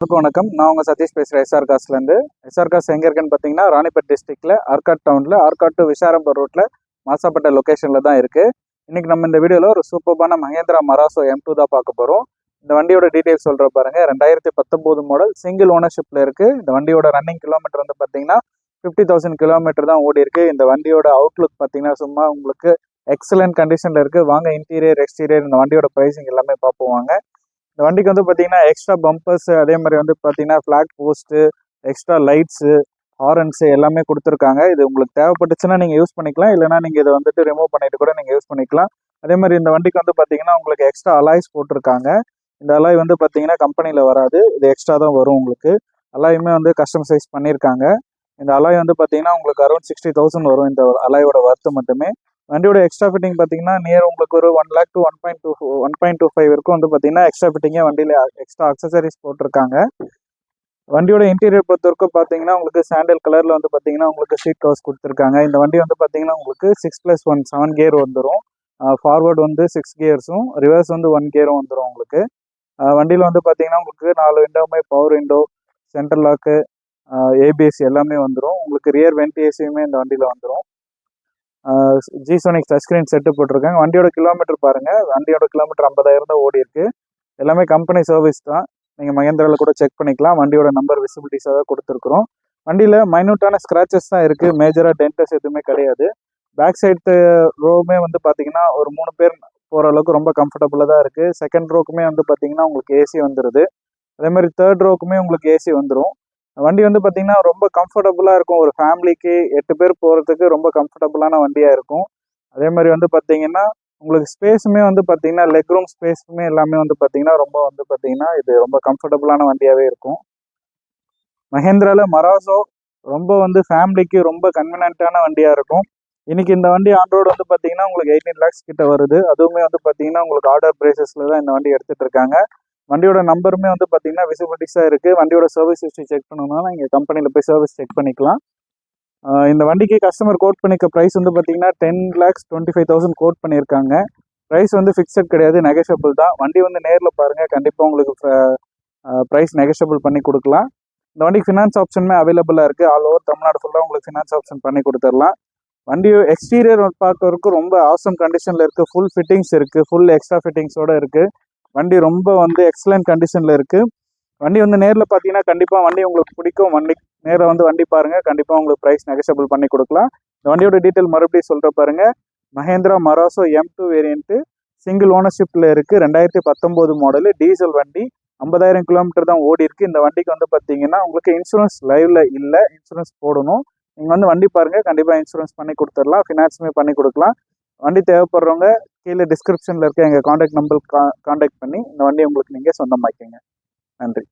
வணக்கம். நான் உங்கள் சதீஷ் பேசுகிறேன் எஸ்ஆர் காஸ்லேருந்து. எஸ்ஆர் காஸ் எங்கே இருக்குன்னு பார்த்தீங்கன்னா ராணிப்பேட் டிஸ்ட்ரிக்டில் ஆர்காட் டவுனில் ஆர்காட் டு விசாரம்பூர் ரோட்டில் மாசாப்பட்ட லொக்கேஷனில் தான் இருக்குது. இன்றைக்கி நம்ம இந்த வீடியோவில் ஒரு சூப்பர்பான மஹேந்திரா மராசோ M2 தான் பார்க்க போகிறோம். இந்த வண்டியோட டீட்டெயில்ஸ் சொல்கிற பாருங்கள். 2019 மாடல் சிங்கிள் ஓனர்ஷிப்பில் இருக்குது. இந்த வண்டியோட ரன்னிங் கிலோமீட்டர் வந்து பார்த்தீங்கன்னா 50,000 கிலோமீட்டர் தான் ஓடி இருக்குது. இந்த வண்டியோட அவுட்லுக் பார்த்தீங்கன்னா சும்மா உங்களுக்கு எக்ஸலண்ட் கண்டிஷனில் இருக்குது. வாங்க இன்டீரியர் எக்ஸ்டீரியர் இந்த வண்டியோட ப்ரைஸிங் எல்லாமே பார்ப்போம் வாங்க. இந்த வண்டிக்கு வந்து பார்த்தீங்கன்னா எக்ஸ்ட்ரா பம்பர்ஸ், அதே மாதிரி வந்து பார்த்தீங்கன்னா ஃப்ளாக் போஸ்ட்டு, எக்ஸ்ட்ரா லைட்ஸு, ஹாரன்ஸு எல்லாமே கொடுத்துருக்காங்க. இது உங்களுக்கு தேவைப்பட்டுச்சுன்னா நீங்கள் யூஸ் பண்ணிக்கலாம், இல்லைனா நீங்கள் இதை வந்துட்டு ரிமூவ் பண்ணிட்டு கூட நீங்கள் யூஸ் பண்ணிக்கலாம். அதே மாதிரி இந்த வண்டிக்கு வந்து பார்த்தீங்கன்னா உங்களுக்கு எக்ஸ்ட்ரா அலாய்ஸ் போட்டிருக்காங்க. இந்த அலாய் வந்து பார்த்தீங்கன்னா கம்பெனியில் வராது, இது எக்ஸ்ட்ரா தான் வரும் உங்களுக்கு. அலாயுமே வந்து கஸ்டமைஸ் பண்ணியிருக்காங்க. இந்த அலாய் வந்து பார்த்தீங்கன்னா உங்களுக்கு அரௌண்ட் 60,000 வரும் இந்த அலாயோட ஒர்த்து மட்டுமே. வண்டியோட எக்ஸ்ட்ரா ஃபிட்டிங் பார்த்தீங்கன்னா நியர் உங்களுக்கு ஒரு 1 lakh to 1.25 வரைக்கும் வந்து பார்த்தீங்கன்னா எக்ஸ்ட்ரா ஃபிட்டிங்கே வண்டியில் எக்ஸ்ட்ரா அக்சசரிஸ் போட்டிருக்காங்க. வண்டியோட இன்டீரியர் பொறுத்த வரைக்கும் பார்த்தீங்கன்னா உங்களுக்கு சாண்டல் கலரில் வந்து பார்த்தீங்கன்னா உங்களுக்கு சீட் கவர்ஸ் கொடுத்துருக்காங்க. இந்த வண்டி வந்து பார்த்தீங்கன்னா உங்களுக்கு 6+1 7 கியர் வந்துடும். ஃபார்வர்டு வந்து 6 கியர்ஸும், ரிவர்ஸ் வந்து 1 கியரும் வந்துடும் உங்களுக்கு. வண்டியில் வந்து பார்த்தீங்கன்னா உங்களுக்கு 4 விண்டோவுமே power window, central lock, ABS எல்லாமே வந்துடும். உங்களுக்கு ரியர் வென்ட் ஏசியுமே இந்த வண்டியில் வந்துடும். ஜிசோனிக் டச் ஸ்க்ரீன் செட்டு போட்டிருக்காங்க. வண்டியோட கிலோமீட்டர் பாருங்கள், வண்டியோட கிலோமீட்டர் 50,000 தான் ஓடி இருக்குது. எல்லாமே கம்பெனி சர்வீஸ் தான், நீங்கள் மகேந்திராவில் கூட செக் பண்ணிக்கலாம். வண்டியோட நம்பர் விசிபிலிட்டிஸாக தான் கொடுத்துருக்குறோம். வண்டியில் மைனூட்டான ஸ்க்ராச்சஸ் தான் இருக்குது, மேஜராக டென்டஸ் எதுவுமே கிடையாது. பேக் சைடு ரோவுமே வந்து பார்த்தீங்கன்னா ஒரு 3 பேர் போகிற அளவுக்கு ரொம்ப கம்ஃபர்டபுளாக தான் இருக்குது. செகண்ட் ரோக்குமே வந்து பார்த்தீங்கன்னா உங்களுக்கு ஏசி வந்துடுது. அதே மாதிரி தேர்ட் ரோக்குமே உங்களுக்கு ஏசி வந்துடும். வண்டி வந்து பார்த்தீங்கன்னா ரொம்ப கம்ஃபர்டபுளாக இருக்கும். ஒரு ஃபேமிலிக்கு 8 பேர் போகிறதுக்கு ரொம்ப கம்ஃபர்டபுளான வண்டியாக இருக்கும். அதே மாதிரி வந்து பார்த்தீங்கன்னா உங்களுக்கு ஸ்பேஸுமே வந்து பார்த்தீங்கன்னா லெக் ரூம் ஸ்பேஸுமே எல்லாமே வந்து பார்த்தீங்கன்னா ரொம்ப வந்து பார்த்தீங்கன்னா இது ரொம்ப கம்ஃபர்டபுளான வண்டியாகவே இருக்கும். மஹேந்திராவில் மராசோ ரொம்ப வந்து ஃபேமிலிக்கு ரொம்ப கன்வீனியன்ட்டான வண்டியாக இருக்கும். இன்றைக்கி இந்த வண்டி ஆன் ரோடு வந்து பார்த்தீங்கன்னா உங்களுக்கு 18 lakhs கிட்ட வருது. அதுவுமே வந்து பார்த்தீங்கன்னா உங்களுக்கு ஆர்டர் ப்ரைஸஸில் தான் இந்த வண்டி எடுத்துகிட்டு இருக்காங்க. வண்டியோட நம்பருமே வந்து பார்த்தீங்கன்னா விசிபிலிட்டிஸாக இருக்குது. வண்டியோட சர்வீஸ் ஹிஸ்ட்ரி செக் பண்ணணும்னா நீங்கள் கம்பெனியில் போய் சர்வீஸ் செக் பண்ணிக்கலாம். இந்த வண்டிக்கு கஸ்டமர் கோட் பண்ணிக்க ப்ரைஸ் வந்து பார்த்தீங்கன்னா 10,25,000 கோட் பண்ணியிருக்காங்க. ப்ரைஸ் வந்து ஃபிக்ஸட் கிடையாது, நெகஷியபிள் தான். வண்டி வந்து நேரில் பாருங்கள், கண்டிப்பாக உங்களுக்கு ப்ரைஸ் நெகஷியபிள் பண்ணி கொடுக்கலாம். இந்த வண்டிக்கு ஃபினான்ஸ் ஆப்ஷனுமே அவைலபிளாக இருக்குது. ஆல் ஓவர் தமிழ்நாடு ஃபுல்லாக உங்களுக்கு ஃபினான்ஸ் ஆப்ஷன் பண்ணி கொடுத்துடலாம். வண்டி எக்ஸ்டீரியர் பார்க்கறதுக்கு ரொம்ப ஆசம் கண்டிஷனில் இருக்குது. ஃபுல் ஃபிட்டிங்ஸ் இருக்குது, ஃபுல் எக்ஸ்ட்ரா ஃபிட்டிங்ஸோடு இருக்குது. வண்டி ரொம்ப வந்து எக்ஸலண்ட் கண்டிஷனில் இருக்குது. வண்டி வந்து நேரில் பார்த்தீங்கன்னா கண்டிப்பாக வண்டி உங்களுக்கு பிடிக்கும். வண்டி நேரில் வந்து வண்டி பாருங்கள், கண்டிப்பாக உங்களுக்கு ப்ரைஸ் நெகஷியபிள் பண்ணி கொடுக்கலாம். இந்த வண்டியோட டீட்டெயில் மறுபடியும் சொல்கிற பாருங்கள். Mahindra Marazzo M2 variant single ஓனர்ஷிப்பில் இருக்குது. 2019 மாடலு, டீசல் வண்டி, 50,000 கிலோமீட்டர் தான் ஓடி இருக்குது. இந்த வண்டிக்கு வந்து பார்த்தீங்கன்னா உங்களுக்கு இன்சூரன்ஸ் லைவில் இல்லை, இன்சூரன்ஸ் போடணும். நீங்கள் வந்து வண்டி பாருங்கள், கண்டிப்பாக இன்சூரன்ஸ் பண்ணி கொடுத்துடலாம், ஃபினான்ஸுமே பண்ணி கொடுக்கலாம். வண்டி தேவைப்படுறவங்க கீழே டிஸ்கிரிப்ஷனில் இருக்க எங்கள் காண்டாக்ட் நம்பர் காண்டாக்ட் பண்ணி இந்த வண்டியை உங்களுக்கு நீங்கள் சொந்தமாக்கிங்க. நன்றி.